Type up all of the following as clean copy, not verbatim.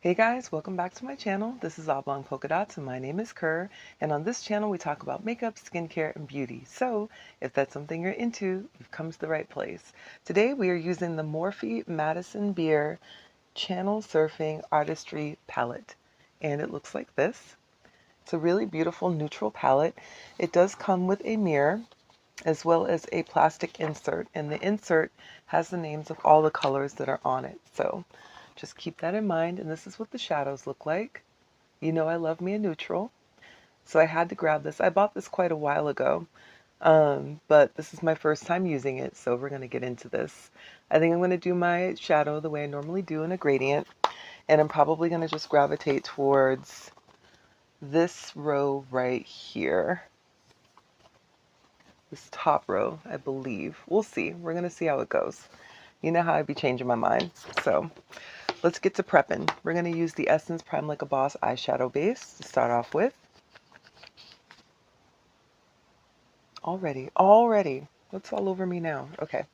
Hey guys, welcome back to my channel. This is Oblong Polka Dots and my name is Kerr. And on this channel we talk about makeup, skincare, and beauty. So if that's something you're into, you've come to the right place. Today we are using the Morphe Madison Beer Channel Surfing Artistry Palette. And it looks like this. It's a really beautiful neutral palette. It does come with a mirror as well as a plastic insert. And the insert has the names of all the colors that are on it. So just keep that in mind, and this is what the shadows look like. You know I love me a neutral, so I had to grab this. I bought this quite a while ago, but this is my first time using it, so we're going to get into this. I think I'm going to do my shadow the way I normally do in a gradient, and I'm probably going to just gravitate towards this row right here. This top row, I believe. We'll see. We're going to see how it goes. You know how I'd be changing my mind, so let's get to prepping. We're going to use the Essence Prime Like a Boss eyeshadow base to start off with. Already. What's all over me now? Okay.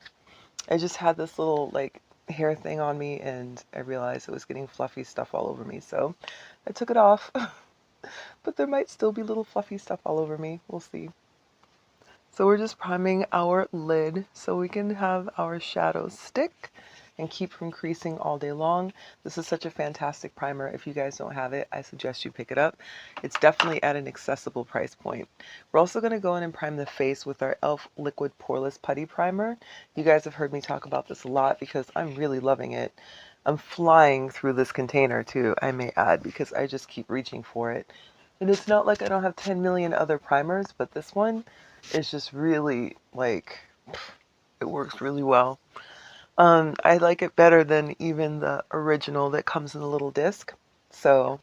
I just had this little like hair thing on me and I realized it was getting fluffy stuff all over me. So I took it off. But there might still be little fluffy stuff all over me. We'll see. So we're just priming our lid so we can have our shadows stick and keep from creasing all day long. This is such a fantastic primer. If you guys don't have it, I suggest you pick it up. It's definitely at an accessible price point. We're also going to go in and prime the face with our e.l.f. Liquid Poreless Putty Primer. You guys have heard me talk about this a lot because I'm really loving it. I'm flying through this container too, I may add, because I just keep reaching for it. And it's not like I don't have 10 million other primers, but this one is just really, like, it works really well. I like it better than even the original that comes in a little disc. So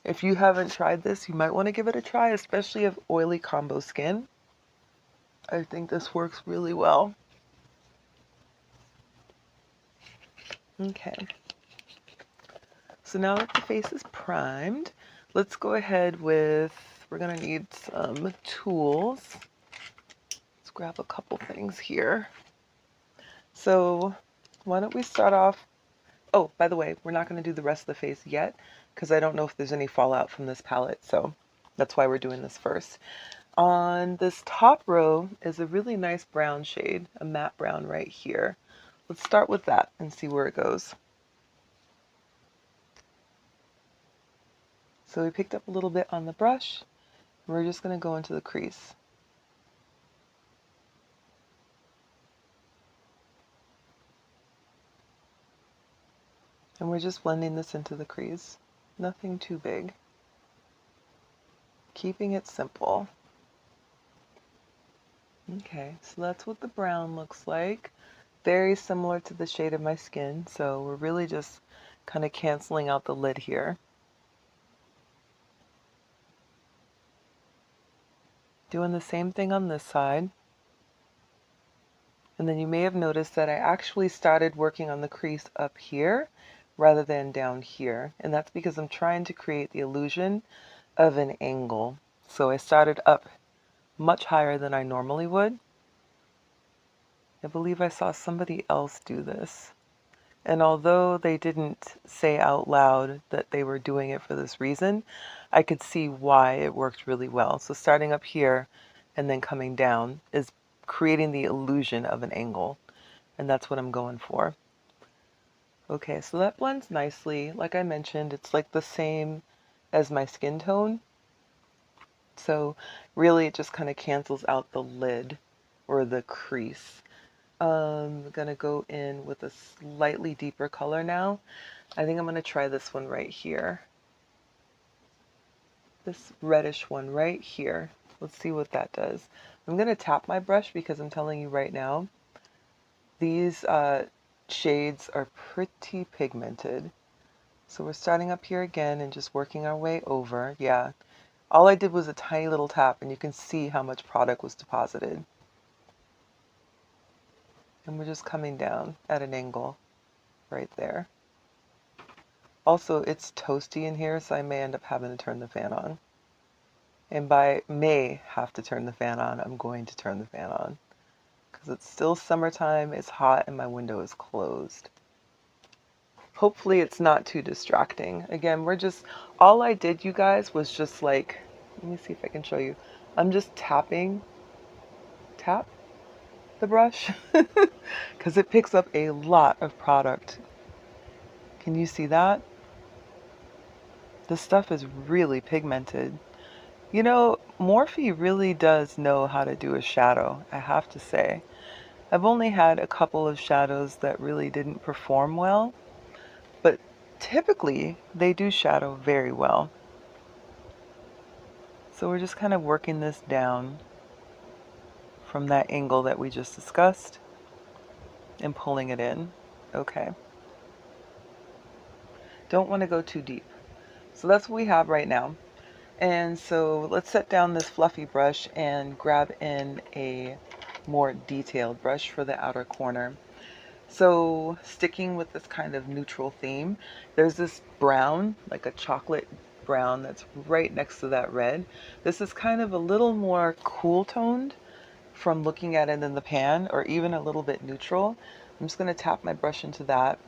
if you haven't tried this, you might want to give it a try, especially if oily combo skin. I think this works really well. Okay. So now that the face is primed, let's go ahead with, we're going to need some tools. Let's grab a couple things here. So why don't we start off. Oh, by the way, we're not going to do the rest of the face yet because I don't know if there's any fallout from this palette, so that's why we're doing this first. On this top row is a really nice brown shade, a matte brown right here. Let's start with that and see where it goes. So we picked up a little bit on the brush, and we're just going to go into the crease. And we're just blending this into the crease. Nothing too big. Keeping it simple. Okay, so that's what the brown looks like. Very similar to the shade of my skin, so we're really just kind of canceling out the lid here. Doing the same thing on this side. And then you may have noticed that I actually started working on the crease up here rather than down here. And that's because I'm trying to create the illusion of an angle. So I started up much higher than I normally would. I believe I saw somebody else do this. And although they didn't say out loud that they were doing it for this reason, I could see why it worked really well. So starting up here and then coming down is creating the illusion of an angle. And that's what I'm going for. Okay, so that blends nicely. Like I mentioned, it's like the same as my skin tone. So really it just kind of cancels out the lid or the crease. I'm gonna go in with a slightly deeper color now. I think I'm gonna try this one right here. This reddish one right here. Let's see what that does. I'm gonna tap my brush because I'm telling you right now, these shades are pretty pigmented. So we're starting up here again and just working our way over. Yeah, all I did was a tiny little tap and you can see how much product was deposited. And we're just coming down at an angle right there. Also, it's toasty in here, so I may end up having to turn the fan on. And by may have to turn the fan on, I'm going to turn the fan on. Because it's still summertime, it's hot, and my window is closed. Hopefully it's not too distracting. Again, all I did, you guys, was just like, let me see if I can show you. I'm just tap the brush because it picks up a lot of product. Can you see that? This stuff is really pigmented. You know, Morphe really does know how to do a shadow, I have to say. I've only had a couple of shadows that really didn't perform well, but typically they do shadow very well. So we're just kind of working this down from that angle that we just discussed and pulling it in. Okay. Don't want to go too deep. So that's what we have right now. And so let's set down this fluffy brush and grab in a more detailed brush for the outer corner. So sticking with this kind of neutral theme, there's this brown, like a chocolate brown that's right next to that red. This is kind of a little more cool toned from looking at it in the pan, or even a little bit neutral. I'm just going to tap my brush into that,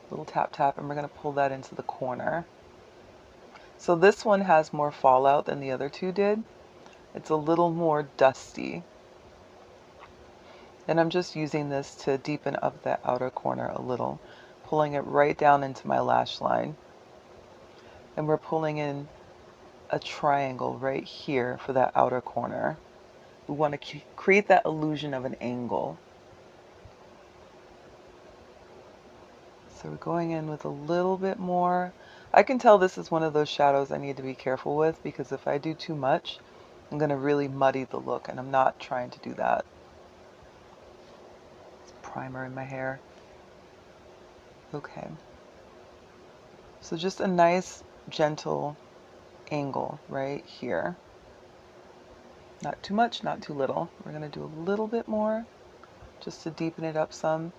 little tap tap, and we're going to pull that into the corner. So this one has more fallout than the other two did. It's a little more dusty. And I'm just using this to deepen up that outer corner a little, pulling it right down into my lash line. And we're pulling in a triangle right here for that outer corner. We want to create that illusion of an angle. So we're going in with a little bit more. I can tell this is one of those shadows I need to be careful with, because if I do too much, I'm going to really muddy the look, and I'm not trying to do that. It's primer in my hair. Okay. So just a nice, gentle angle right here. Not too much, not too little. We're going to do a little bit more just to deepen it up some,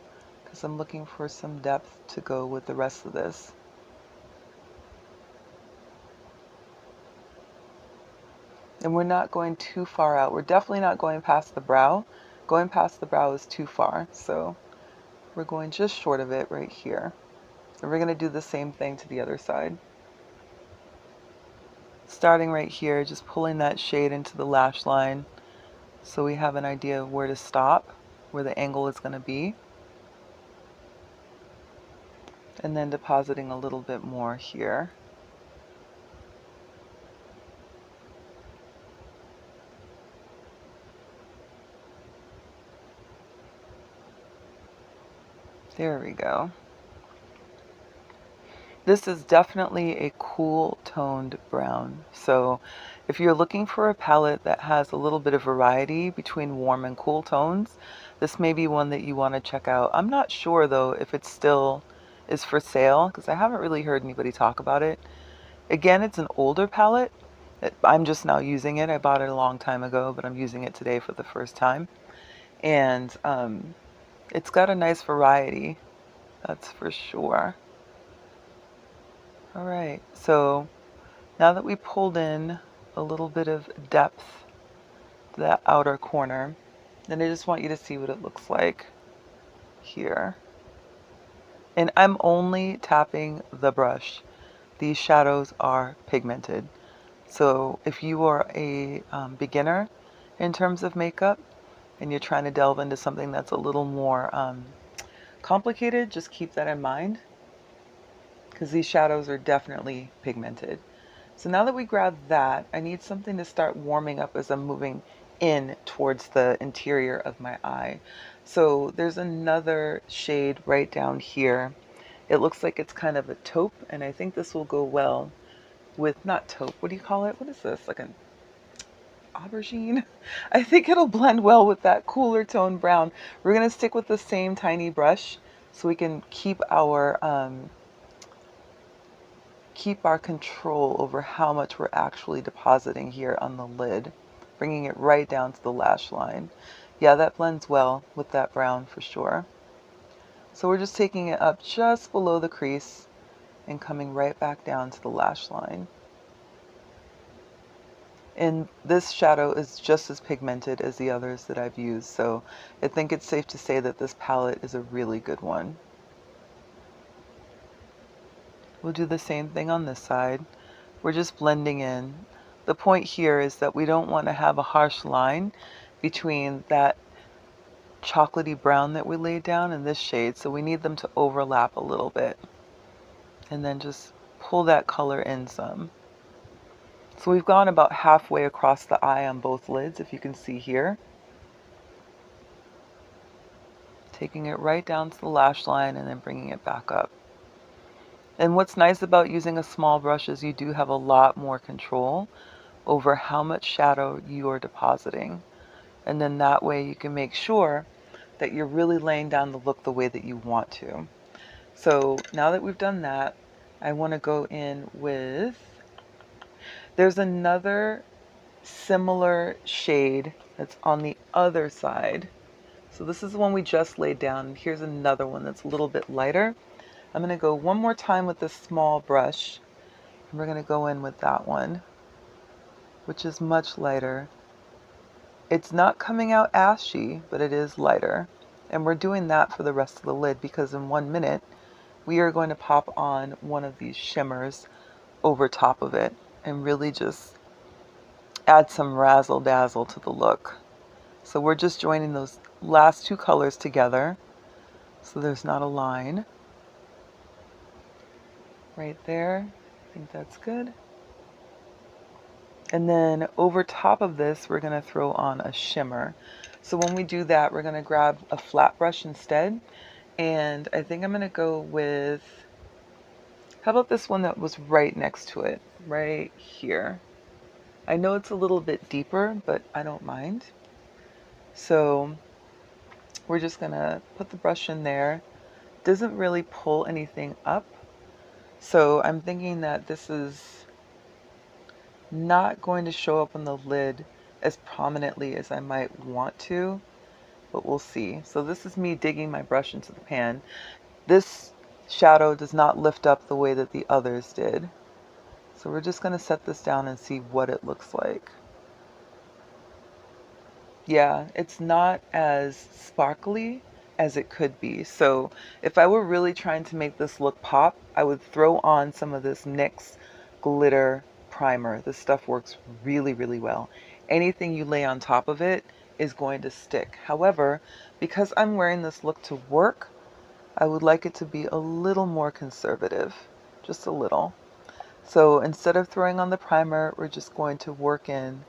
because I'm looking for some depth to go with the rest of this. And we're not going too far out. We're definitely not going past the brow. Going past the brow is too far. So we're going just short of it right here. And we're going to do the same thing to the other side. Starting right here, just pulling that shade into the lash line so we have an idea of where to stop, where the angle is going to be. And then depositing a little bit more here. There we go. This is definitely a cool toned brown. So if you're looking for a palette that has a little bit of variety between warm and cool tones, this may be one that you want to check out. I'm not sure though if it still is for sale, because I haven't really heard anybody talk about it. Again, it's an older palette. I'm just now using it. I bought it a long time ago, but I'm using it today for the first time. And it's got a nice variety, that's for sure. All right, so now that we pulled in a little bit of depth to that outer corner, then I just want you to see what it looks like here. And I'm only tapping the brush. These shadows are pigmented. So if you are a beginner in terms of makeup and you're trying to delve into something that's a little more complicated, just keep that in mind, because these shadows are definitely pigmented. So now that we grab that, I need something to start warming up as I'm moving in towards the interior of my eye. So there's another shade right down here. It looks like it's kind of a taupe, and I think this will go well with, not taupe, what do you call it? What is this, like an aubergine? I think it'll blend well with that cooler tone brown. We're gonna stick with the same tiny brush so we can keep our control over how much we're actually depositing here on the lid, bringing it right down to the lash line. Yeah, that blends well with that brown for sure. So we're just taking it up just below the crease and coming right back down to the lash line. And this shadow is just as pigmented as the others that I've used, so I think it's safe to say that this palette is a really good one. We'll do the same thing on this side. We're just blending in. The point here is that we don't want to have a harsh line between that chocolatey brown that we laid down and this shade, so we need them to overlap a little bit. And then just pull that color in some. So we've gone about halfway across the eye on both lids, if you can see here. Taking it right down to the lash line and then bringing it back up. And what's nice about using a small brush is you do have a lot more control over how much shadow you are depositing. And then that way you can make sure that you're really laying down the look the way that you want to. So now that we've done that, I want to go in with, there's another similar shade that's on the other side. So this is the one we just laid down. Here's another one that's a little bit lighter. I'm going to go one more time with this small brush, and we're going to go in with that one, which is much lighter. It's not coming out ashy, but it is lighter. And we're doing that for the rest of the lid because in 1 minute, we are going to pop on one of these shimmers over top of it and really just add some razzle dazzle to the look. So we're just joining those last two colors together so there's not a line. Right there, I think that's good. And then over top of this, we're going to throw on a shimmer. So when we do that, we're going to grab a flat brush instead. And I think I'm going to go with, how about this one that was right next to it, right here. I know it's a little bit deeper, but I don't mind. So we're just going to put the brush in there. Doesn't really pull anything up. So I'm thinking that this is not going to show up on the lid as prominently as I might want to, but we'll see. So this is me digging my brush into the pan. This shadow does not lift up the way that the others did. So we're just going to set this down and see what it looks like. Yeah, it's not as sparkly as it could be. So if I were really trying to make this look pop, I would throw on some of this NYX glitter primer. This stuff works really, really well. Anything you lay on top of it is going to stick. However, because I'm wearing this look to work, I would like it to be a little more conservative, just a little. So instead of throwing on the primer, we're just going to work in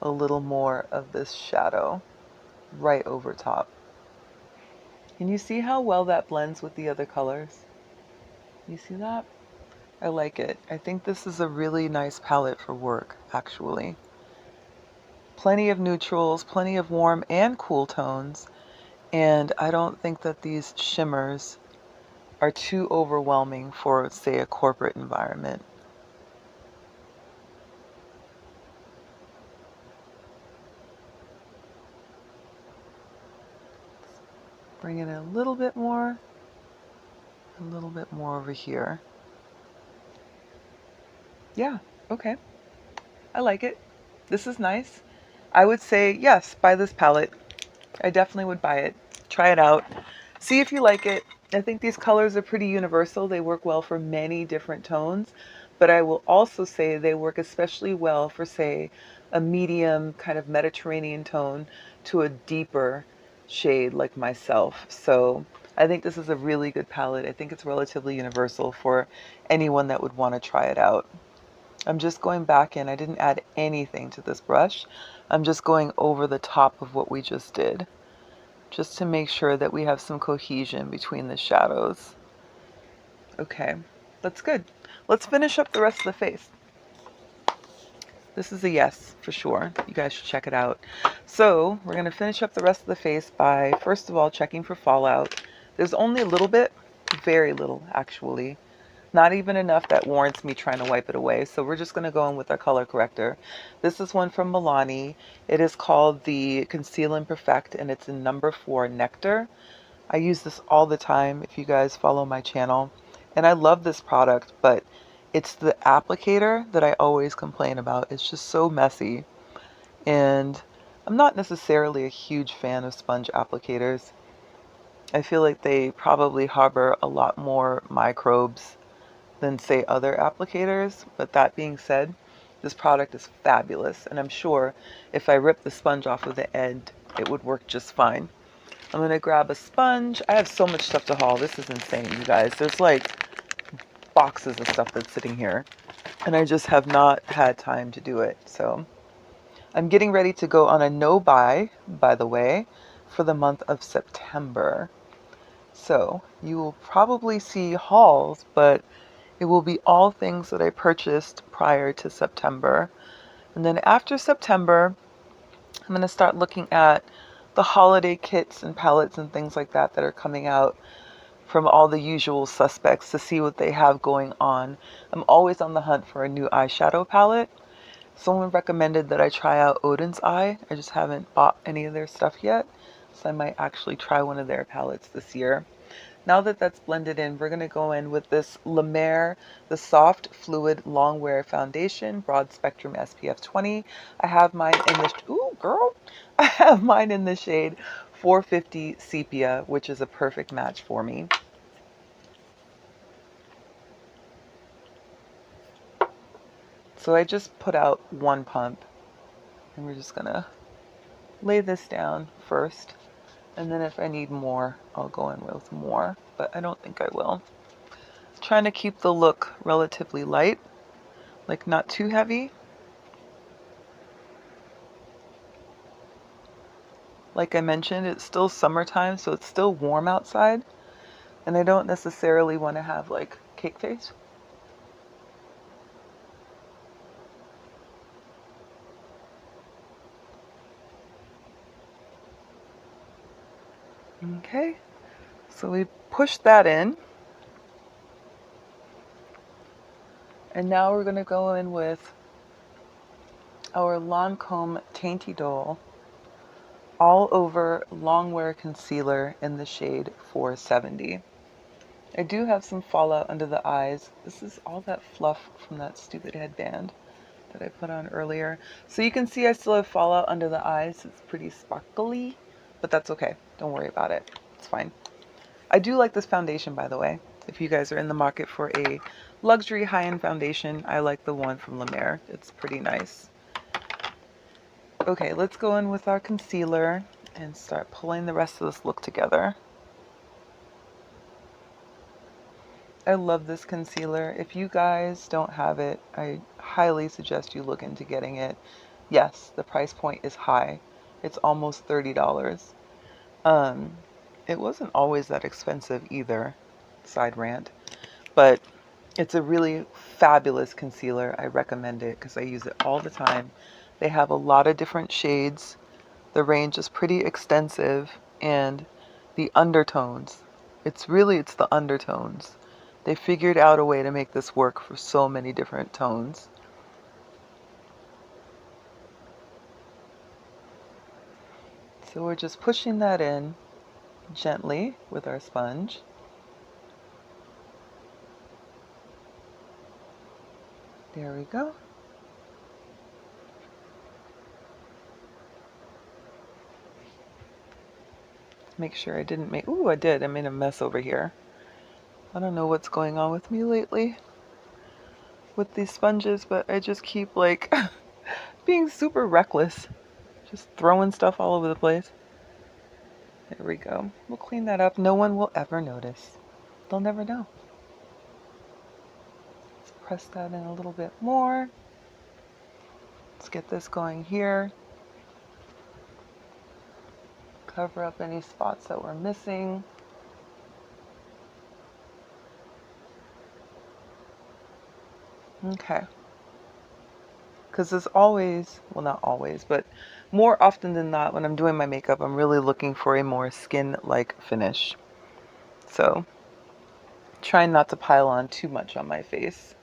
a little more of this shadow right over top. Can you see how well that blends with the other colors? You see that? I like it. I think this is a really nice palette for work, actually. Plenty of neutrals, plenty of warm and cool tones, and I don't think that these shimmers are too overwhelming for, say, a corporate environment. Bring in a little bit more over here. Yeah, okay. I like it. This is nice. I would say, yes, buy this palette. I definitely would buy it. Try it out. See if you like it. I think these colors are pretty universal. They work well for many different tones, but I will also say they work especially well for, say, a medium kind of Mediterranean tone to a deeper shade like myself. So I think this is a really good palette. I think it's relatively universal for anyone that would want to try it out. I'm just going back in. I didn't add anything to this brush. I'm just going over the top of what we just did, just to make sure that we have some cohesion between the shadows. Okay, that's good. Let's finish up the rest of the face. This is a yes, for sure. You guys should check it out. So we're going to finish up the rest of the face by, first of all, checking for fallout. There's only a little bit, very little, actually. Not even enough that warrants me trying to wipe it away. So we're just going to go in with our color corrector. This is one from Milani. It is called the Conceal and Perfect, and it's in number 4 Nectar. I use this all the time if you guys follow my channel. And I love this product, but it's the applicator that I always complain about. It's just so messy. And I'm not necessarily a huge fan of sponge applicators. I feel like they probably harbor a lot more microbes than say other applicators. But that being said, this product is fabulous, and I'm sure if I rip the sponge off of the end, it would work just fine. I'm gonna grab a sponge. I have so much stuff to haul. This is insane, you guys. There's like boxes of stuff that's sitting here, and I just have not had time to do it. So I'm getting ready to go on a no buy, by the way, for the month of September. So you will probably see hauls, but it will be all things that I purchased prior to September. And then after September, I'm going to start looking at the holiday kits and palettes and things like that that are coming out from all the usual suspects to see what they have going on. I'm always on the hunt for a new eyeshadow palette. Someone recommended that I try out Odin's Eye. I just haven't bought any of their stuff yet, so I might actually try one of their palettes this year. Now that that's blended in, we're going to go in with this La Mer, the Soft Fluid Longwear Foundation, Broad Spectrum SPF 20. I have mine in the, ooh girl, I have mine in the shade 450 Sepia, which is a perfect match for me. So I just put out one pump, and we're just going to lay this down first. And then if I need more, I'll go in with more, but I don't think I will. Trying to keep the look relatively light, like not too heavy. Like I mentioned, it's still summertime, so it's still warm outside, and I don't necessarily want to have like cake face. Okay, so we push that in. And now we're going to go in with our Lancome Teint Idole All Over Longwear Concealer in the shade 470. I do have some fallout under the eyes. This is all that fluff from that stupid headband that I put on earlier. So you can see I still have fallout under the eyes. It's pretty sparkly, but that's okay. Don't worry about it. It's fine. I do like this foundation, by the way. If you guys are in the market for a luxury high-end foundation, I like the one from La Mer. It's pretty nice. Okay, let's go in with our concealer and start pulling the rest of this look together. I love this concealer. If you guys don't have it, I highly suggest you look into getting it. Yes, the price point is high. It's almost $30. It wasn't always that expensive either, side rant, but it's a really fabulous concealer. I recommend it because I use it all the time. They have a lot of different shades. The range is pretty extensive, and the undertones, it's the undertones. They figured out a way to make this work for so many different tones. So we're just pushing that in gently with our sponge. There we go. Make sure I didn't make, ooh, I did. I made a mess over here. I don't know what's going on with me lately with these sponges, but I just keep like being super reckless. Just throwing stuff all over the place. There we go. We'll clean that up. No one will ever notice. They'll never know. Let's press that in a little bit more. Let's get this going here. Cover up any spots that we're missing. Okay. Because as always, well, not always, but more often than not, when I'm doing my makeup, I'm really looking for a more skin-like finish. So, trying not to pile on too much on my face.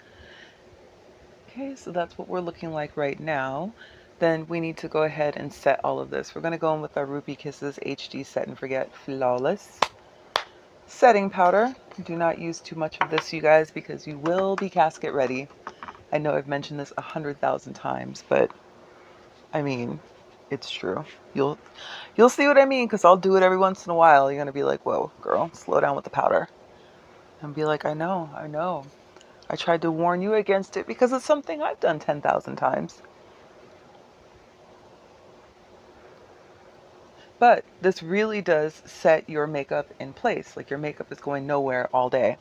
Okay, so that's what we're looking like right now. Then we need to go ahead and set all of this. We're going to go in with our Rupee Kisses HD Set and Forget Flawless setting powder. Do not use too much of this, you guys, because you will be casket ready. I know I've mentioned this 100,000 times, but I mean, it's true. You'll see what I mean, because I'll do it every once in a while. You're going to be like, whoa, girl, slow down with the powder. And be like, I know. I tried to warn you against it because it's something I've done 10,000 times. But this really does set your makeup in place. Like your makeup is going nowhere all day.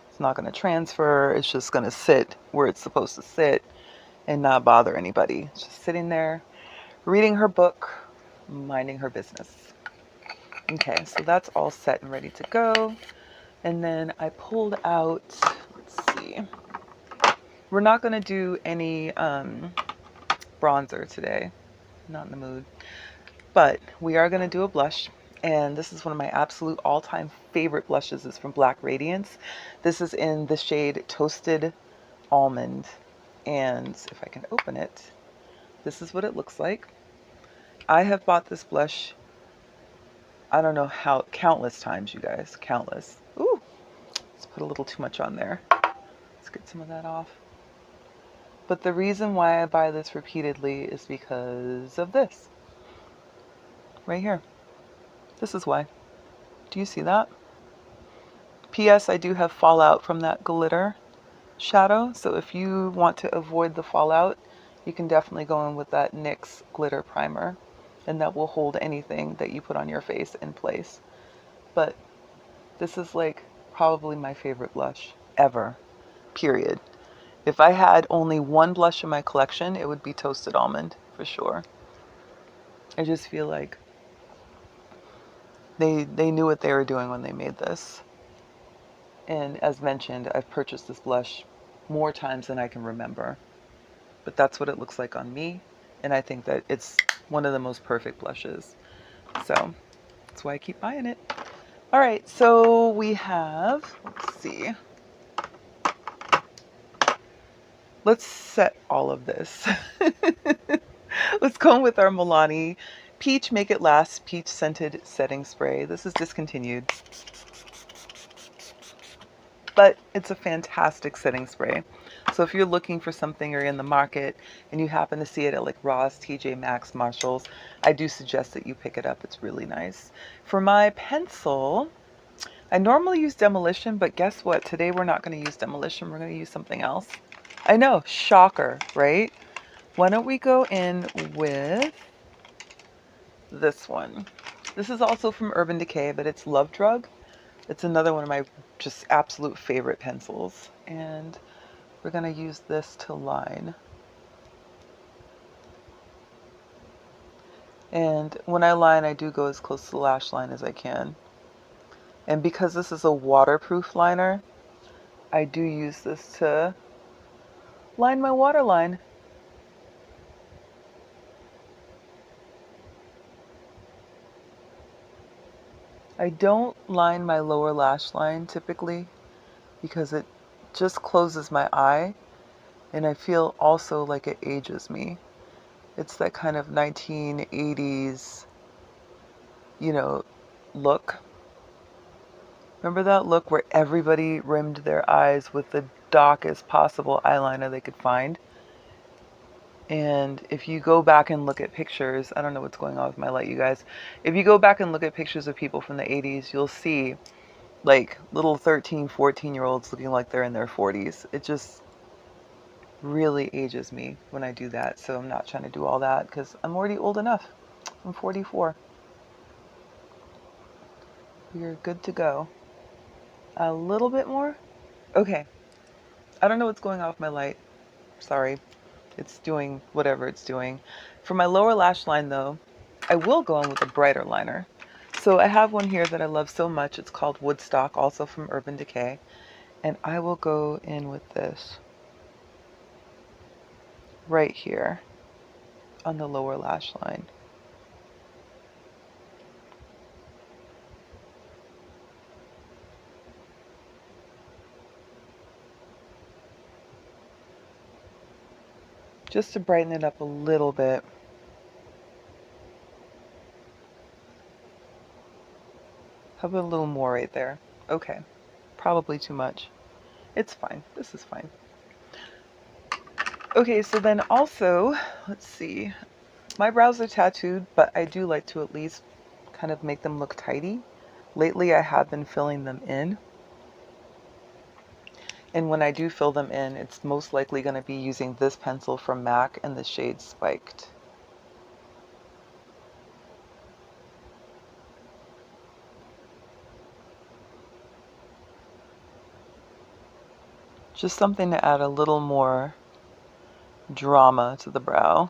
It's not going to transfer. It's just going to sit where it's supposed to sit and not bother anybody. It's just sitting there, reading her book, minding her business. Okay, so that's all set and ready to go. And then I pulled out, let's see. We're not going to do any bronzer today. Not in the mood. But we are going to do a blush. And this is one of my absolute all-time favorite blushes. It's from Black Radiance. This is in the shade Toasted Almond. And if I can open it, this is what it looks like. I have bought this blush, I don't know how, countless times, you guys. Countless. Ooh, let's put a little too much on there. Let's get some of that off. But the reason why I buy this repeatedly is because of this. Right here. This is why. Do you see that? P.S. I do have fallout from that glitter shadow. So if you want to avoid the fallout, you can definitely go in with that NYX glitter primer. And that will hold anything that you put on your face in place. But this is like probably my favorite blush ever. Period. If I had only one blush in my collection, it would be Toasted Almond for sure. I just feel like they knew what they were doing when they made this. And as mentioned, I've purchased this blush more times than I can remember. But that's what it looks like on me. And I think that it's one of the most perfect blushes. So that's why I keep buying it. All right, so we have, let's see. Let's set all of this. Let's go with our Milani Peach Make It Last Peach Scented Setting Spray. This is discontinued, but it's a fantastic setting spray. So if you're looking for something or in the market and you happen to see it at like Ross, TJ Maxx, Marshalls, I do suggest that you pick it up. It's really nice. For my pencil, I normally use Demolition, but guess what? Today we're not going to use Demolition. We're going to use something else. I know, shocker, right? Why don't we go in with this one? This is also from Urban Decay, but it's Love Drug. It's another one of my just absolute favorite pencils. And we're going to use this to line. And when I line, I do go as close to the lash line as I can. And because this is a waterproof liner, I do use this to line my waterline. I don't line my lower lash line typically because it just closes my eye, and I feel also like it ages me. It's that kind of 1980s, you know, look. Remember that look where everybody rimmed their eyes with the darkest possible eyeliner they could find? And if you go back and look at pictures, I don't know what's going on with my light, you guys. If you go back and look at pictures of people from the 80s, you'll see like little 13, 14-year-olds looking like they're in their 40s. It just really ages me when I do that. So I'm not trying to do all that because I'm already old enough. I'm 44. We're good to go. A little bit more. Okay. I don't know what's going on with my light. Sorry. It's doing whatever it's doing. For my lower lash line though, I will go in with a brighter liner. So I have one here that I love so much. It's called Woodstock, also from Urban Decay. And I will go in with this right here on the lower lash line. Just to brighten it up a little bit. How about a little more right there? Okay, probably too much. It's fine. This is fine. Okay, so then also, let's see. My brows are tattooed, but I do like to at least kind of make them look tidy. Lately, I have been filling them in. And when I do fill them in, it's most likely going to be using this pencil from MAC in the shade Spiked. Just something to add a little more drama to the brow.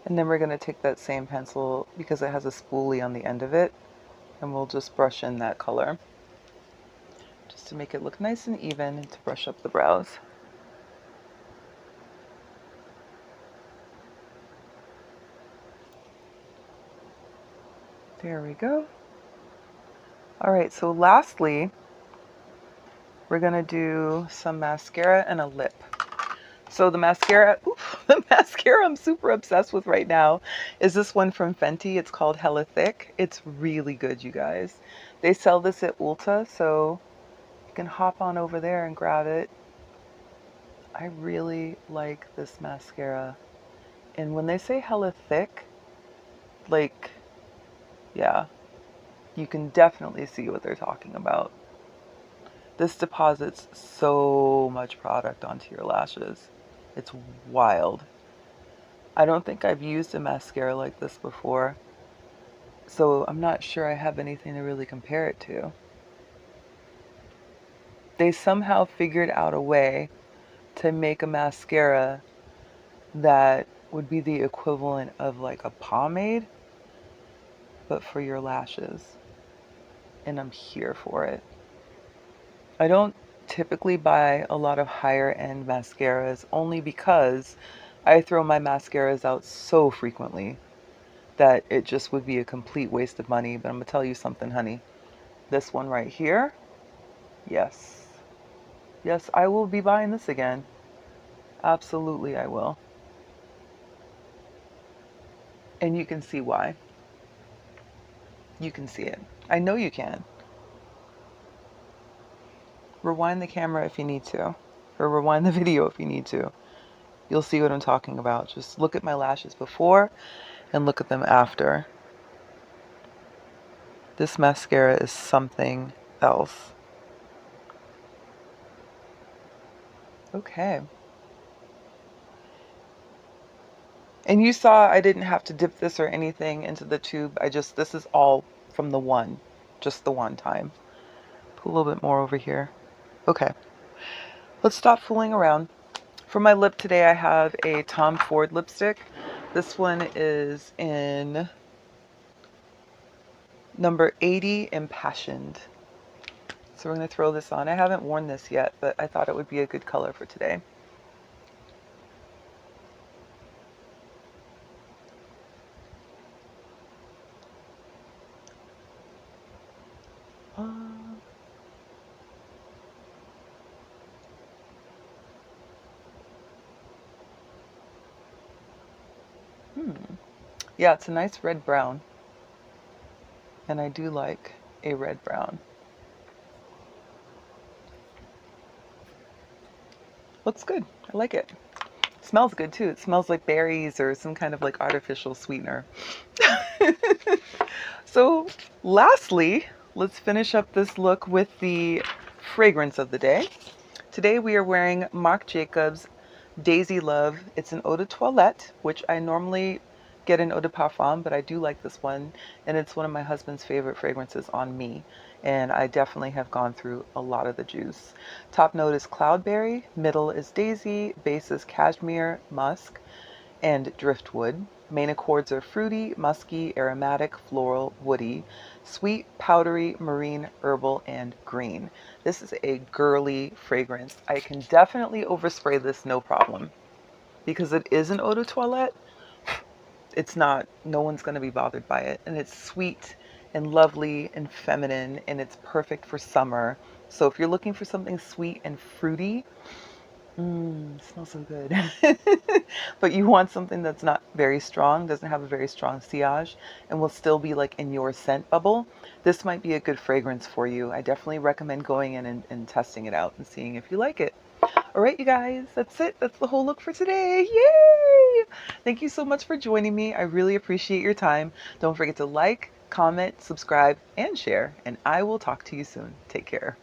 And then we're going to take that same pencil, because it has a spoolie on the end of it, and we'll just brush in that color, just to make it look nice and even and to brush up the brows. There we go. All right, so lastly, we're going to do some mascara and a lip. So the mascara, the mascara I'm super obsessed with right now is this one from Fenty. It's called Hella Thick. It's really good, you guys. They sell this at Ulta, so you can hop on over there and grab it. I really like this mascara. And when they say hella thick, like, yeah, you can definitely see what they're talking about. This deposits so much product onto your lashes. It's wild. I don't think I've used a mascara like this before, so I'm not sure I have anything to really compare it to. They somehow figured out a way to make a mascara that would be the equivalent of like a pomade, but for your lashes. And I'm here for it. I don't typically buy a lot of higher end mascaras, only because I throw my mascaras out so frequently that it just would be a complete waste of money. But I'm gonna tell you something, honey. This one right here, yes. Yes, I will be buying this again. Absolutely, I will. And you can see why. You can see it. I know you can. Rewind the camera if you need to, or rewind the video if you need to. You'll see what I'm talking about. Just look at my lashes before and look at them after. This mascara is something else. Okay. And you saw I didn't have to dip this or anything into the tube. This is all from the one, just the one time. Put a little bit more over here. Okay. Let's stop fooling around. For my lip today, I have a Tom Ford lipstick. This one is in number 80, Impassioned. So we're going to throw this on. I haven't worn this yet, but I thought it would be a good color for today. Yeah, it's a nice red brown. And I do like a red brown. Looks good. I like it. Smells good too. It smells like berries or some kind of like artificial sweetener. So lastly, let's finish up this look with the fragrance of the day. Today we are wearing Marc Jacobs Daisy Love. It's an eau de toilette, which I normally get an eau de parfum, but I do like this one, and it's one of my husband's favorite fragrances on me, and I definitely have gone through a lot of the juice. Top note is cloudberry, middle is daisy, base is cashmere, musk, and driftwood. Main accords are fruity, musky, aromatic, floral, woody, sweet, powdery, marine, herbal, and green. This is a girly fragrance. I can definitely overspray this no problem. Because it is an eau de toilette, it's not, no one's going to be bothered by it. And it's sweet and lovely and feminine, and it's perfect for summer. So if you're looking for something sweet and fruity, smells so good. But you want something that's not very strong, doesn't have a very strong sillage, and will still be like in your scent bubble, this might be a good fragrance for you. I definitely recommend going in and testing it out and seeing if you like it. All right, you guys, that's it. That's the whole look for today. Yay! Thank you so much for joining me. I really appreciate your time. Don't forget to like, comment, subscribe, and share, and I will talk to you soon. Take care.